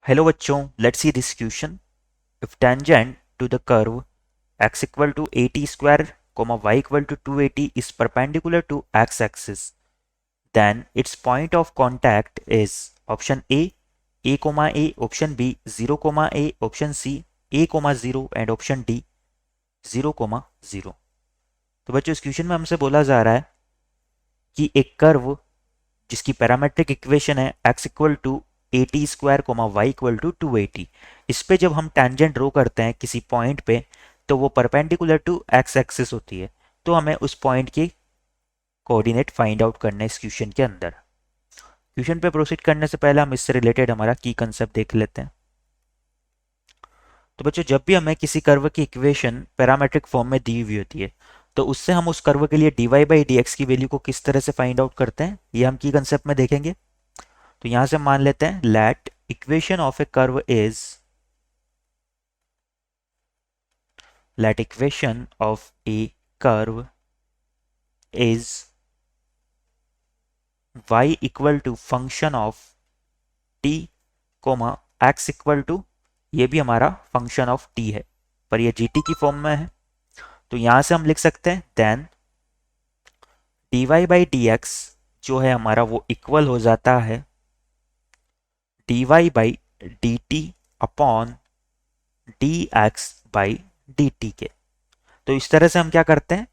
Hello बच्चों, let's see this question. If tangent to the curve x equal to 80 square y equal to 280 is perpendicular to x axis, then its point of contact is option a comma a, option b 0 comma a, option c a comma 0 and option d 0 comma 0. तो बच्चों इस question में हमसे बोला जा रहा है कि एक कर्व जिसकी पैरामेट्रिक इक्वेशन है x equal to 80 square comma Y equal to 280. इस पे जब हम टेंजेंट ड्रॉ करते हैं किसी पॉइंट पे तो वो परपेंडिकुलर टू एक्स एक्सिस होती है. तो हमें उस पॉइंट के कोऑर्डिनेट फाइंड आउट करना है इस क्वेश्चन के अंदर. क्वेश्चन पे प्रोसीड करने से पहले हम इससे रिलेटेड हमारा की कंसेप्ट देख लेते हैं. तो बच्चों जब भी हमें किसी कर्व की इक्वेशन पैरामेट्रिक फॉर्म में दी हुई होती है तो उससे हम उस कर्व के लिए dy बाई डी एक्स की वैल्यू को किस तरह से फाइंड आउट करते हैं ये हम की कंसेप्ट में देखेंगे. तो यहां से मान लेते हैं let equation of A curve is let equation of a curve is y equal to function of t comma x equal to, ये भी हमारा फंक्शन ऑफ t है पर ये gt की फॉर्म में है. तो यहां से हम लिख सकते हैं then dy by D X जो है हमारा वो इक्वल हो जाता है dy by D T upon D X by D T के. तो इस तरह से हम क्या करते हैं,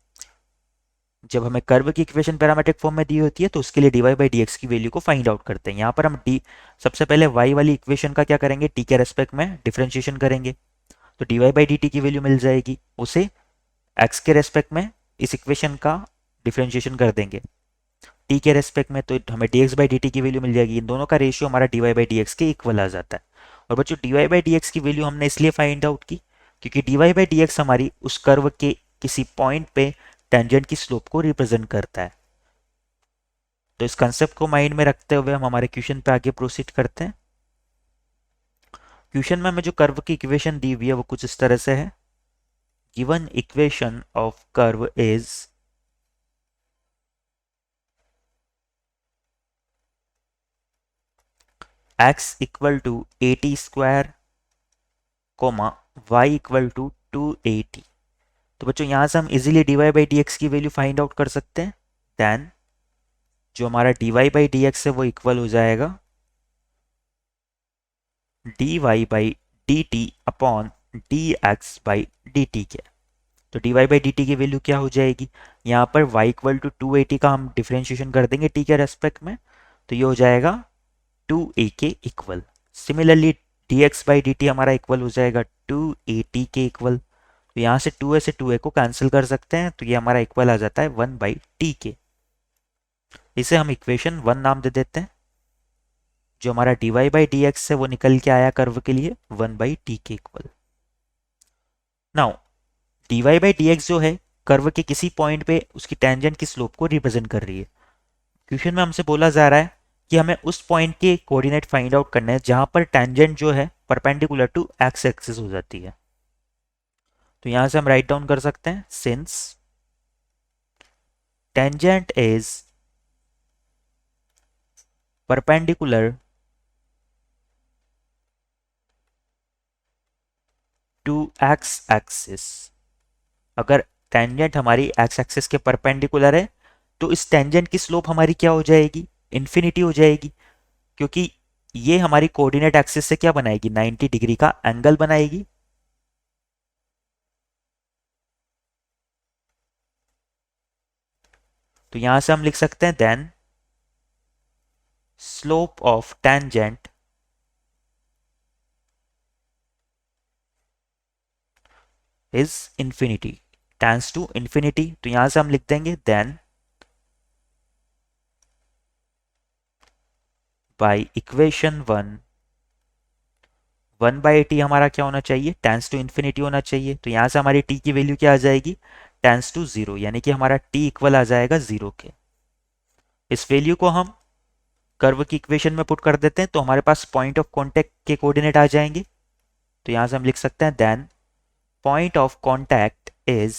जब हमें कर्व की इक्वेशन पैरामेट्रिक फॉर्म में दी होती है तो उसके लिए dy बाई डी एक्स की वैल्यू को फाइंड आउट करते हैं. यहाँ पर हम d सबसे पहले y वाली इक्वेशन का क्या करेंगे, t के रेस्पेक्ट में डिफरेंशिएशन करेंगे तो dy बाई डी टी की वैल्यू मिल जाएगी. उसे x के रेस्पेक्ट में इस इक्वेशन का डिफरेंशिएशन कर देंगे t के रेस्पेक्ट में तो हमें dx बाई डी टी की वैल्यू मिल जाएगी. इन दोनों का रेशियो हमारा dy बाई डी एक्स के इक्वल आ जाता है. और बच्चों dy बाई डी एक्स की वैल्यू हमने इसलिए फाइंड आउट की क्योंकि dy बाई डी एक्स हमारी उस कर्व के किसी पॉइंट पे टेंजेंट की स्लोप को रिप्रेजेंट करता है. तो इस कंसेप्ट को माइंड में रखते हुए हम हमारे क्वेश्चन पे आगे प्रोसीड करते हैं. क्वेश्चन में हमें जो कर्व की इक्वेशन दी हुई है वो कुछ इस तरह से है. Given equation of curve is x equal to 80 square comma y equal to 280. तो बच्चों यहां से हम easily dy by D X की वैल्यू फाइंड आउट कर सकते हैं. देन जो हमारा dy बाई डी एक्स है वो इक्वल हो जाएगा dy by D T upon D X by D T के. तो dy बाई डी टी की वैल्यू क्या हो जाएगी, यहाँ पर y इक्वल टू 280 का हम डिफरेंशिएशन कर देंगे t के रेस्पेक्ट में तो ये हो जाएगा 2a के equal. Similarly dx by D T हमारा इक्वल हो जाएगा 280 के इक्वल. तो यहाँ से 2a से 2a को कैंसिल कर सकते हैं तो ये हमारा इक्वल आ जाता है 1 बाई टी के. इसे हम इक्वेशन 1 नाम दे देते हैं. जो हमारा dy बाई डी एक्स है वो निकल के आया कर्व के लिए 1 बाई टी के equal. Now dy by D X जो है कर्व के किसी पॉइंट पे उसकी टेंजेंट की स्लोप को रिप्रेजेंट कर रही है. क्वेश्चन में हमसे बोला जा रहा है कि हमें उस पॉइंट के कोऑर्डिनेट फाइंड आउट करने हैं जहां पर टेंजेंट जो है परपेंडिकुलर टू एक्स एक्सिस हो जाती है. तो यहां से हम राइट डाउन कर सकते हैं since tangent is perpendicular to X axis. अगर टेंजेंट हमारी एक्स एक्सिस के परपेंडिकुलर है तो इस टेंजेंट की स्लोप हमारी क्या हो जाएगी, इन्फिनिटी हो जाएगी क्योंकि ये हमारी कोऑर्डिनेट एक्सिस से क्या बनाएगी, 90 डिग्री का एंगल बनाएगी. तो यहां से हम लिख सकते हैं then slope of tangent is infinity, tends to infinity. तो यहां से हम लिख देंगे then by equation 1 by T हमारा क्या होना चाहिए, टेंस टू इंफिनिटी होना चाहिए. तो यहां से हमारी टी की वैल्यू क्या आ जाएगी, टेंस टू जीरो, यानी कि हमारा टी इक्वल आ जाएगा जीरो के. इस वैल्यू को हम कर्व की इक्वेशन में पुट कर देते हैं तो हमारे पास पॉइंट ऑफ कॉन्टेक्ट के कोऑर्डिनेट आ जाएंगे. तो यहां से हम लिख सकते हैं then point of contact is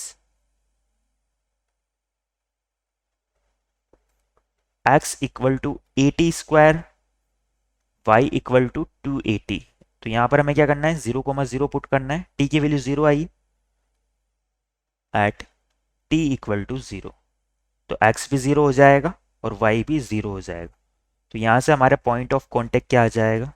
x equal to 80 square y equal to 280. तो यहाँ पर हमें क्या करना है, 0,0 पुट करना है, टी की value 0 I at T equal to 0। तो एक्स भी 0 हो जाएगा और वाई भी 0 हो जाएगा। तो यहाँ से हमारे पॉइंट ऑफ कॉन्टेक्ट क्या आ जाएगा,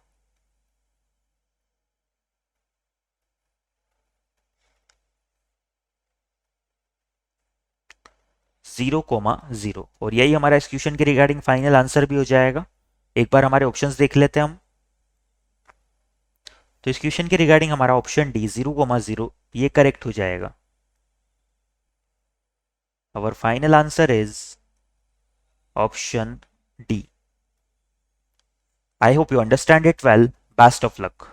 0,0। और यही हमारा इस क्वेश्चन के रिगार्डिंग फाइनल आंसर भी हो जाएगा। एक बार हमारे ऑप्शंस देख लेते हैं हम। तो इस क्वेश्चन के रिगार्डिंग हमारा ऑप्शन डी 0,0 ये करेक्ट हो जाएगा। Our final answer is option D. I hope you understand it well. Best of luck.